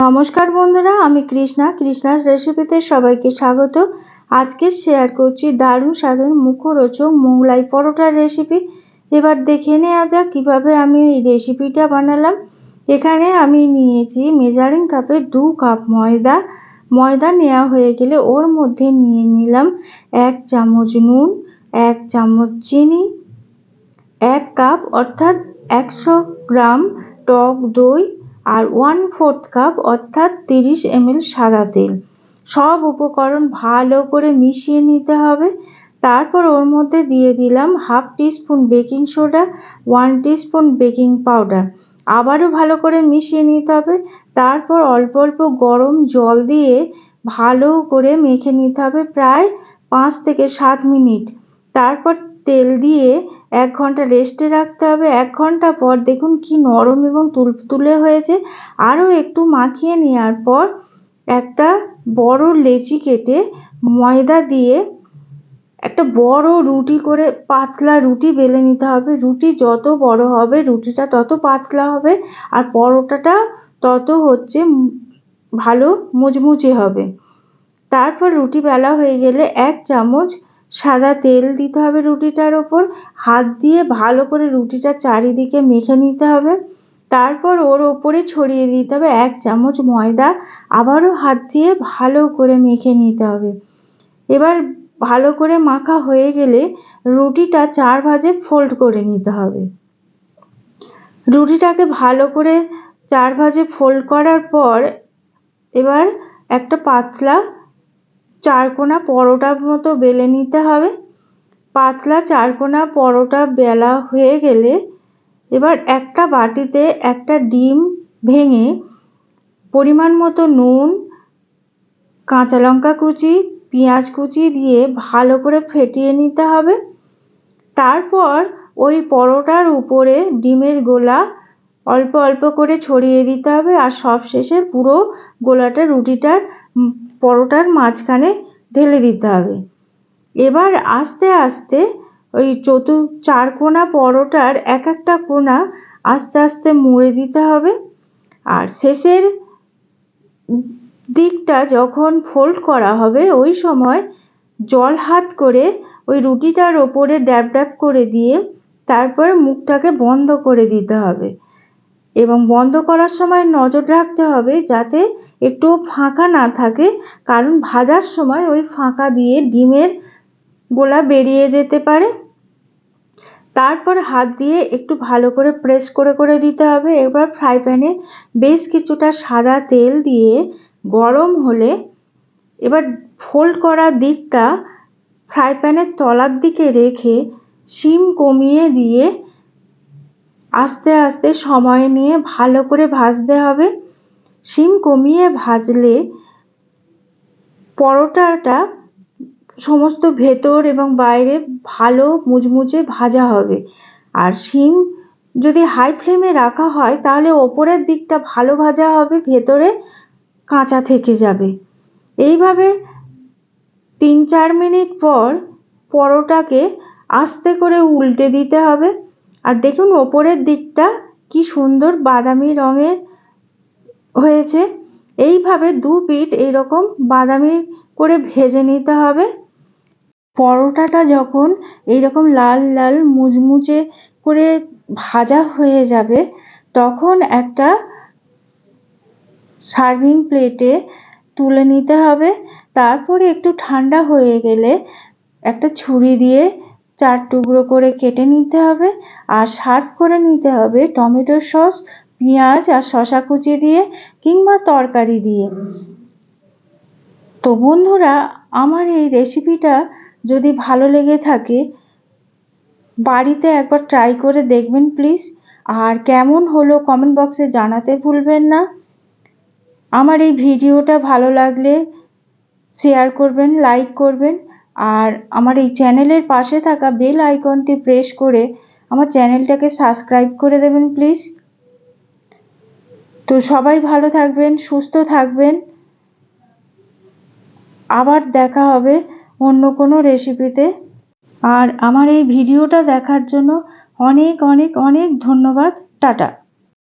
নমস্কার বন্ধুরা, আমি কৃষ্ণাস রেসিপিতে সবাইকে স্বাগত। আজকে শেয়ার করছি দারুণ স্বাদের মুখরোচক মোগলাই পরোটার রেসিপি। এবার দেখে নেওয়া যাক কীভাবে আমি এই রেসিপিটা বানালাম। এখানে আমি নিয়েছি মেজারিং কাপে 2 কাপ ময়দা নেওয়া হয়ে গেলে ওর মধ্যে নিয়ে নিলাম 1 চামচ নুন, 1 চামচ চিনি, 1 কাপ অর্থাৎ 100 গ্রাম টক দই আর 1/4 কাপ অর্থাৎ 30 ml সাদা তেল। সব উপকরণ ভালো করে মিশিয়ে নিতে হবে। তারপর ওর মধ্যে দিয়ে দিলাম 1/2 teaspoon baking soda, 1 teaspoon baking powder. আবারও ভালো করে মিশিয়ে নিতে হবে। তারপর অল্প অল্প গরম জল দিয়ে ভালো করে মেখে নিতে হবে প্রায় 5 থেকে 7 মিনিট। তারপর তেল দিয়ে 1 ঘন্টা রেস্টে রাখতে হবে। 1 ঘন্টা পর দেখুন কি নরম এবং তুলতুলে হয়েছে। আরও একটু মাখিয়ে নেওয়ার পর একটা বড় লেচি কেটে ময়দা দিয়ে একটা বড় রুটি করে পাতলা রুটি বেলে নিতে হবে। রুটি যত বড় হবে রুটিটা তত পাতলা হবে আর পরোটাটা তত ভালো মুচমুচে হবে। তারপর রুটি বেলা হয়ে গেলে 1 চামচ সাদা তেল দিতে হবে রুটিটার ওপর। হাত দিয়ে ভালো করে রুটিটা চারিদিকে মেখে নিতে হবে। তারপর ওর ওপরে ছড়িয়ে দিতে হবে 1 চামচ ময়দা। আবারও হাত দিয়ে ভালো করে মেখে নিতে হবে। এবার ভালো করে মাখা হয়ে গেলে রুটিটা 4 ভাঁজে ফোল্ড করে নিতে হবে। রুটিটাকে ভালো করে 4 ভাঁজে ফোল্ড করার পর এবার একটা পাতলা চারকোনা পরোটার মতো বেলে নিতে হবে। পাতলা চারকোনা পরোটা বেলা হয়ে গেলে এবার একটা বাটিতে একটা ডিম ভেঙে পরিমাণ মতো নুন, কাঁচা লঙ্কা কুচি, পেঁয়াজ কুচি দিয়ে ভালো করে ফেটিয়ে নিতে হবে। তারপর ওই পরোটার উপরে ডিমের গোলা অল্প অল্প করে ছড়িয়ে দিতে হবে আর সবশেষে পুরো গোলাটা পরোটার মাঝখানে ঢেলে দিতে হবে। এবার আস্তে আস্তে ওই চারকোনা পরোটার এক একটা কোণা আস্তে আস্তে মুড়ে দিতে হবে। আর শেষের দিকটা যখন ফোল্ড করা হবে ওই সময় জল হাত করে ওই রুটিটার ওপরে ড্যাব ড্যাব করে দিয়ে তারপরে মুখটাকে বন্ধ করে দিতে হবে এবং বন্ধ করার সময় নজর রাখতে হবে যাতে একটু ফাঁকা না থাকে, কারণ ভাজার সময় ওই ফাঁকা দিয়ে ডিমের গোলা বেরিয়ে যেতে পারে। তারপর হাত দিয়ে একটু ভালো করে প্রেস করে করে দিতে হবে। এবার ফ্রাই প্যানে বেশ কিছুটা সাদা তেল দিয়ে গরম হলে এবার ফোল্ড করা দিকটা ফ্রাই প্যানের তলার দিকে রেখে সিম কমিয়ে দিয়ে আস্তে আস্তে সময় নিয়ে ভালো করে ভাজতে হবে। সিম কমিয়ে ভাজলে পরোটাটা সমস্ত ভেতর এবং বাইরে ভালো মুচমুচে ভাজা হবে। আর সিম যদি হাই ফ্লেমে রাখা হয় তাহলে ওপরের দিকটা ভালো ভাজা হবে, ভেতরে কাঁচা থেকে যাবে। এইভাবে 3-4 মিনিট পর পরোটাকে আস্তে করে উল্টে দিতে হবে। আর দেখুন ওপরের দিকটা কি সুন্দর বাদামি রঙের হয়েছে। এইভাবে 2 পিঠ এইরকম বাদামি করে ভেজে নিতে হবে। পরোটাটা যখন এইরকম লাল লাল মুচমুচে করে ভাজা হয়ে যাবে তখন একটা সার্ভিং প্লেটে তুলে নিতে হবে। তারপরে একটু ঠান্ডা হয়ে গেলে একটা ছুরি দিয়ে 4 টুকরো করে কেটে নিতে হবে আর সার্ভ করে নিতে হবে টমেটো সস, পেঁয়াজ আর শসা কুচি দিয়ে কিংবা তরকারি দিয়ে। তো বন্ধুরা, আমার এই রেসিপিটা যদি ভালো লেগে থাকে বাড়িতে একবার ট্রাই করে দেখবেন প্লিজ। আর কেমন হলো কমেন্ট বক্সে জানাতে ভুলবেন না। আমার এই ভিডিওটা ভালো লাগলে শেয়ার করবেন, লাইক করবেন আর আমার এই চ্যানেলের পাশে থাকা বেল আইকনটি প্রেস করে আমার চ্যানেলটাকে সাবস্ক্রাইব করে দেবেন প্লিজ। তো সবাই ভালো থাকবেন, সুস্থ থাকবেন। আবার দেখা হবে অন্য কোনো রেসিপিতে। আর আমার এই ভিডিওটা দেখার জন্য অনেক অনেক অনেক ধন্যবাদ। টাটা।